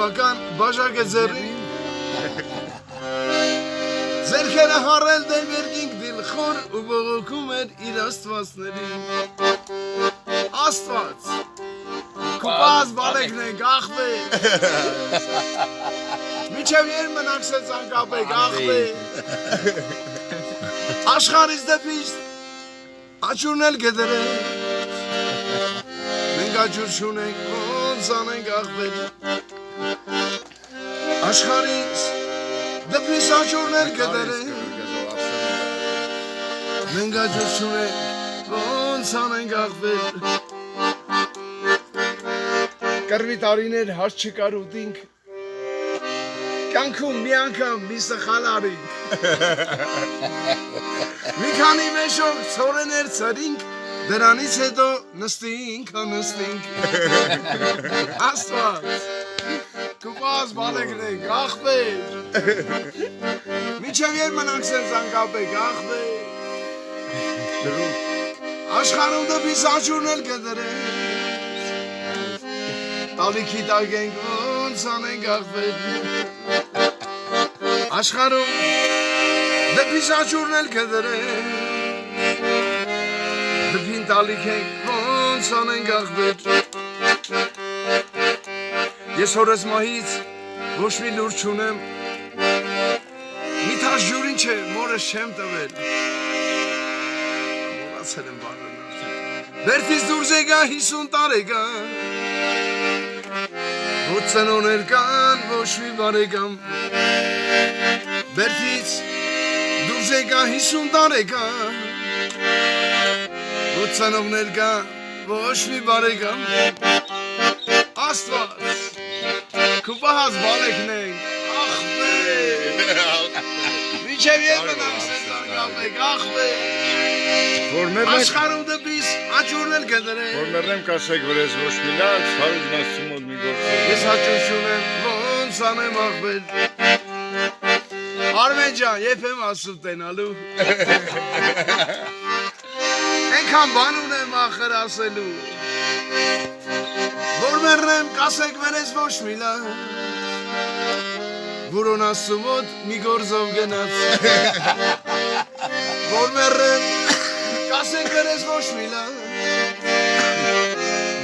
Բավական բաժակ է ձեռին Ձերքերը հարել դեմ երկինք դիլխոր ու բողոքում էր իր աստվածներին Աստված Կուպազ բալեքն ենք աղբեր Միջև եր մնանք սեծ անկապեք աղբեր Աշխարից դեպիս աչուրն էլ գդրել Մենք աչուր շունենք ոնց անենք աղբեր Աշխարից դեպիս աչուրն էլ գդրել Մենք աչուր շունենք ոնց անենք աղբեր Կրվի տարիներ հարց չկար ուտինք Կյանքում մի անգամ մի սխալ արինք Մի քանի մեշոք ցորեներ ծրինք Դրանից հետո նստինք Աստված Կուպազ բալեգնենք աղբեր Միջև եր մնանք սենց անկապեք աղբեր Աշխարհում դեպիս աչուրն էլ կդրենք Տալիքի տակ ենք ոնց անենք աղբեր Աշխարհում դեպիս աչուրն էլ կդրենք Դեպին տալիք ենք ոնց անենք աղբեր Ես հորս մահից ոչ մի լուր չունեմ Մի թաշ ջուրին չէ մորս չեմ տվել Մորացել եմ բառն արդեն Բերդից դուրս եկա 50 տարեկան Ոչ ծնոներ կան, ոչ մի բարեկամ Բերդից դուրս եկա 50 տարեկան Ոչ ծնողներ կան, ոչ մի բարեկամ Աստված Կուպահաս բալեքն ենք, աղբեր Միջև եր մնանք սենց անկապեք, աղբեր Աշխարհում դեպիս աչուրն էլ կդրենք Որ մեռնեմ կասեք վրես ոչ մի լաց, հարուտ մասում ոտ մի գործով Ես հաճություն եմ, ոնց անեմ աղբեր Արմեն ջան, եվ եմ ասում տենալու Ենքան բան ունեմ ախր ասելու Որ մեռնեմ կասեք վերես ոչ մի լաց Որոն ասում ոտ մի գործով գնաց Որ մեռնեմ կասեք վերես ոչ մի լաց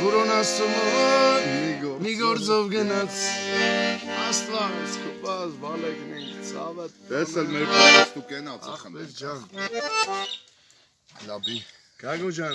Որոն ասում ոտ մի գործով գնաց Աստված կուպազ բալեգն ենք ծավատ Դեսել մեր պարաստու կենաց Ախբեր ջան Լաբի Գագո ջան,